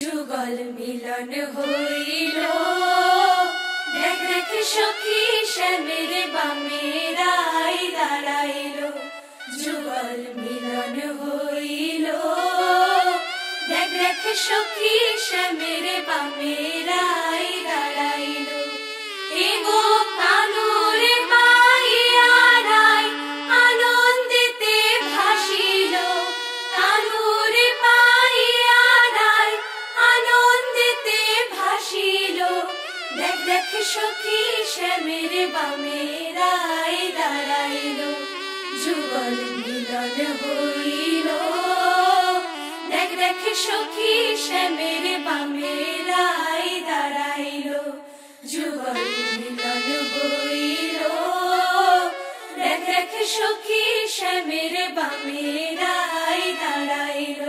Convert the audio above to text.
যুগল মিলন হইল, দেখ দেখ সখী শ্যামের বামে রাই দাঁড়াইল। যুগল মিলন হইল, দেখ দেখ সখী শ্যামের বামে রাই দাঁড়াইল। এগো কানুরে পাইয়া রাই আনন্দেতে ভাসিল, কানুরে পাইয়া রাই আনন্দেতে ভাসিল। দেখ দেখ সখী শ্যামের বামে রাই দাঁড়াইল। যুগল মিলন হইল, দেখ দেখ সখী শ্যামের বামে রাই দাঁড়াইল। যুগল মিলন হইল, দেখ দেখ সখী শ্যামের বামে রাই দাঁড়াইল।